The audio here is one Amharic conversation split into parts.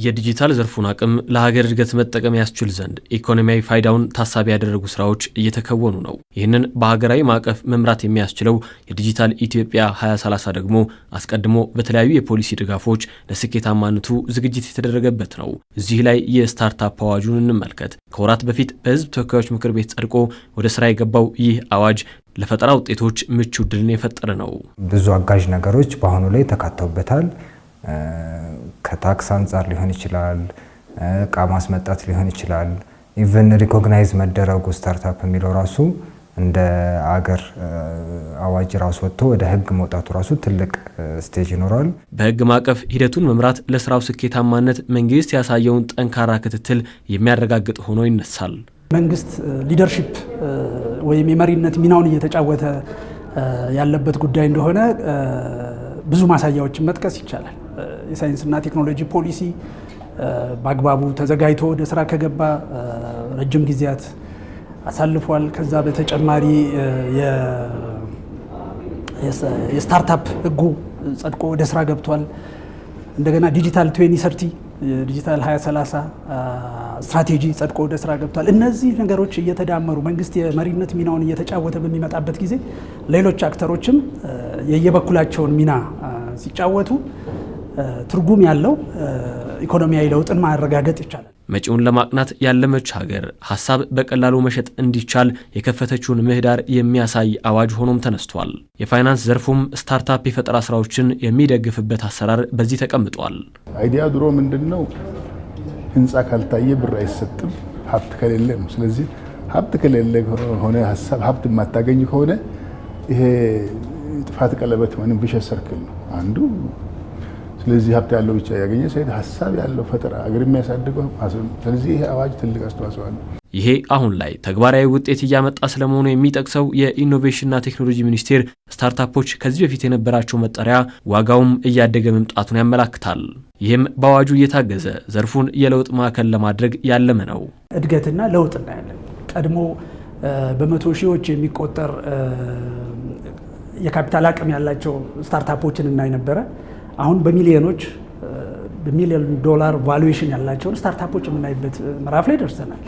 የዲጂታል ዘርፉን አቅም ለሀገር እድገት መጠቀም ያስችል ዘንድ ኢኮኖሚያዊ ፋይዳውን ታሳቢ ያደረጉ ስራዎች እየተከወኑ ነው። ይህንን በሀገራዊ ማዕቀፍ መምራት የሚያስችለው የዲጂታል ኢትዮጵያ 2030 ደግሞ አስቀድሞ በተለያዩ የፖሊሲ ድጋፎች ለስኬታማነቱ ዝግጅት የተደረገበት ነው። እዚህ ላይ የስታርታፕ አዋጁን እንመልከት። ከወራት በፊት በሕዝብ ተወካዮች ምክር ቤት ጸድቆ ወደ ስራ የገባው ይህ አዋጅ ለፈጠራ ውጤቶች ምቹ ዕድልን የፈጠረ ነው። ብዙ አጋዥ ነገሮች በአሁኑ ላይ ተካተውበታል። ከታክስ አንጻር ሊሆን ይችላል፣ እቃ ማስመጣት ሊሆን ይችላል። ኢቨን ሪኮግናይዝ መደረጉ ስታርታፕ የሚለው ራሱ እንደ አገር አዋጅ ራሱ ወጥቶ ወደ ህግ መውጣቱ ራሱ ትልቅ ስቴጅ ይኖራል። በህግ ማዕቀፍ ሂደቱን መምራት ለስራው ስኬታማነት መንግስት ያሳየውን ጠንካራ ክትትል የሚያረጋግጥ ሆኖ ይነሳል። መንግስት ሊደርሺፕ ወይም የመሪነት ሚናውን እየተጫወተ ያለበት ጉዳይ እንደሆነ ብዙ ማሳያዎችን መጥቀስ ይቻላል። የሳይንስና ቴክኖሎጂ ፖሊሲ በአግባቡ ተዘጋጅቶ ወደ ስራ ከገባ ረጅም ጊዜያት አሳልፏል። ከዛ በተጨማሪ የስታርታፕ ህጉ ጸድቆ ወደ ስራ ገብቷል። እንደገና ዲጂታል 2030 የዲጂታል 2030 ስትራቴጂ ጸድቆ ወደ ስራ ገብቷል። እነዚህ ነገሮች እየተዳመሩ መንግስት የመሪነት ሚናውን እየተጫወተ በሚመጣበት ጊዜ ሌሎች አክተሮችም የየበኩላቸውን ሚና ሲጫወቱ ትርጉም ያለው ኢኮኖሚያዊ ለውጥን ማረጋገጥ ይቻላል። መጪውን ለማቅናት ያለመች ሀገር ሀሳብ በቀላሉ መሸጥ እንዲቻል የከፈተችውን ምህዳር የሚያሳይ አዋጅ ሆኖም ተነስቷል። የፋይናንስ ዘርፉም ስታርታፕ የፈጠራ ስራዎችን የሚደግፍበት አሰራር በዚህ ተቀምጧል። አይዲያ ድሮ ምንድነው? ህንፃ ካልታየ ብር አይሰጥም፣ ሀብት ከሌለ ነው። ስለዚህ ሀብት ከሌለ ሆነ ሀሳብ ሀብት የማታገኝ ከሆነ ይሄ ጥፋት ቀለበት ወይም ቪሸስ ሰርክል ነው አንዱ። ስለዚህ ሀብት ያለው ብቻ ያገኘ ሳይሆን ሀሳብ ያለው ፈጠራ አገር የሚያሳድገው። ስለዚህ ይሄ አዋጅ ትልቅ አስተዋጽኦ አለው። ይሄ አሁን ላይ ተግባራዊ ውጤት እያመጣ ስለመሆኑ የሚጠቅሰው የኢኖቬሽንና ቴክኖሎጂ ሚኒስቴር ስታርታፖች ከዚህ በፊት የነበራቸው መጠሪያ ዋጋውም እያደገ መምጣቱን ያመላክታል። ይህም በአዋጁ እየታገዘ ዘርፉን የለውጥ ማዕከል ለማድረግ ያለመ ነው። እድገትና ለውጥ እናያለን። ቀድሞ በመቶ ሺዎች የሚቆጠር የካፒታል አቅም ያላቸው ስታርታፖችን እናይ ነበረ። አሁን በሚሊዮኖች በሚሊዮን ዶላር ቫሉዌሽን ያላቸውን ስታርታፖች የምናይበት ምዕራፍ ላይ ደርሰናል።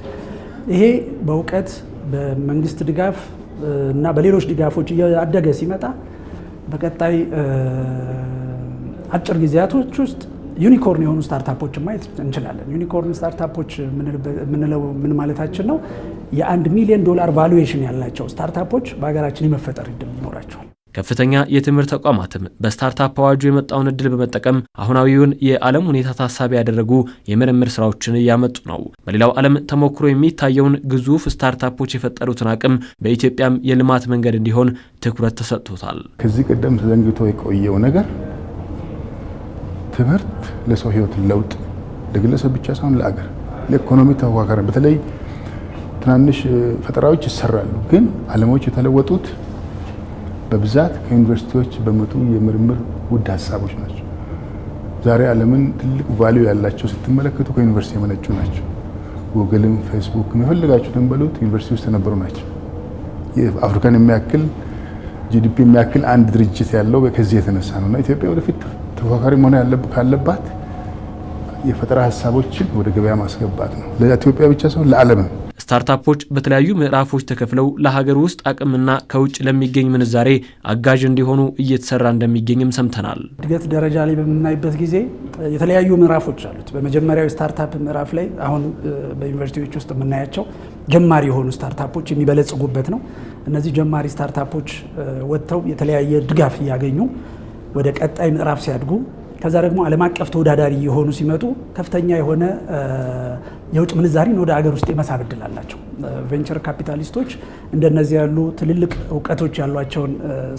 ይሄ በእውቀት በመንግስት ድጋፍ እና በሌሎች ድጋፎች እያደገ ሲመጣ በቀጣይ አጭር ጊዜያቶች ውስጥ ዩኒኮርን የሆኑ ስታርታፖችን ማየት እንችላለን። ዩኒኮርን ስታርታፖች የምንለው ምን ማለታችን ነው? የ1 ሚሊዮን ዶላር ቫሉዌሽን ያላቸው ስታርታፖች በሀገራችን የመፈጠር እድል ይኖራቸዋል። ከፍተኛ የትምህርት ተቋማትም በስታርታፕ አዋጁ የመጣውን እድል በመጠቀም አሁናዊውን የዓለም ሁኔታ ታሳቢ ያደረጉ የምርምር ስራዎችን እያመጡ ነው። በሌላው ዓለም ተሞክሮ የሚታየውን ግዙፍ ስታርታፖች የፈጠሩትን አቅም በኢትዮጵያም የልማት መንገድ እንዲሆን ትኩረት ተሰጥቶታል። ከዚህ ቀደም ተዘንግቶ የቆየው ነገር ትምህርት ለሰው ህይወት ለውጥ ለግለሰብ ብቻ ሳይሆን ለአገር ለኢኮኖሚ ተዋካሪ፣ በተለይ ትናንሽ ፈጠራዎች ይሰራሉ። ግን ዓለሞች የተለወጡት በብዛት ከዩኒቨርሲቲዎች በመጡ የምርምር ውድ ሀሳቦች ናቸው። ዛሬ ዓለምን ትልቅ ቫልዩ ያላቸው ስትመለከቱ ከዩኒቨርሲቲ የመነጩ ናቸው። ጉግልም ፌስቡክም የፈለጋችሁትን በሉት ዩኒቨርሲቲ ውስጥ የነበሩ ናቸው። የአፍሪካን የሚያክል ጂዲፒ የሚያክል አንድ ድርጅት ያለው ከዚህ የተነሳ ነው። እና ኢትዮጵያ ወደፊት ተፎካካሪ መሆን ካለባት የፈጠራ ሀሳቦችን ወደ ገበያ ማስገባት ነው። ለኢትዮጵያ ብቻ ሳይሆን ለዓለምም። ስታርታፖች በተለያዩ ምዕራፎች ተከፍለው ለሀገር ውስጥ አቅምና ከውጭ ለሚገኝ ምንዛሬ አጋዥ እንዲሆኑ እየተሰራ እንደሚገኝም ሰምተናል። እድገት ደረጃ ላይ በምናይበት ጊዜ የተለያዩ ምዕራፎች አሉት። በመጀመሪያው ስታርታፕ ምዕራፍ ላይ አሁን በዩኒቨርሲቲዎች ውስጥ የምናያቸው ጀማሪ የሆኑ ስታርታፖች የሚበለጽጉበት ነው። እነዚህ ጀማሪ ስታርታፖች ወጥተው የተለያየ ድጋፍ እያገኙ ወደ ቀጣይ ምዕራፍ ሲያድጉ ከዛ ደግሞ ዓለም አቀፍ ተወዳዳሪ የሆኑ ሲመጡ ከፍተኛ የሆነ የውጭ ምንዛሪን ወደ አገር ውስጥ የመሳብ እድል አላቸው። ቬንቸር ካፒታሊስቶች እንደነዚህ ያሉ ትልልቅ እውቀቶች ያሏቸውን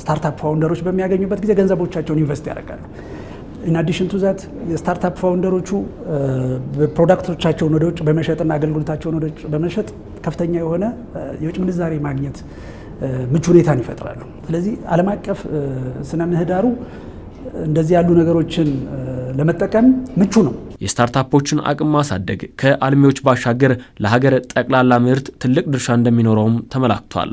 ስታርታፕ ፋውንደሮች በሚያገኙበት ጊዜ ገንዘቦቻቸውን ኢንቨስት ያደርጋሉ። ኢን አዲሽን ቱ ዛት የስታርታፕ ፋውንደሮቹ ፕሮዳክቶቻቸውን ወደ ውጭ በመሸጥና አገልግሎታቸውን ወደ ውጭ በመሸጥ ከፍተኛ የሆነ የውጭ ምንዛሪ ማግኘት ምቹ ሁኔታን ይፈጥራሉ። ስለዚህ ዓለም አቀፍ ስነ ምህዳሩ እንደዚህ ያሉ ነገሮችን ለመጠቀም ምቹ ነው። የስታርታፖችን አቅም ማሳደግ ከአልሚዎች ባሻገር ለሀገር ጠቅላላ ምርት ትልቅ ድርሻ እንደሚኖረውም ተመላክቷል።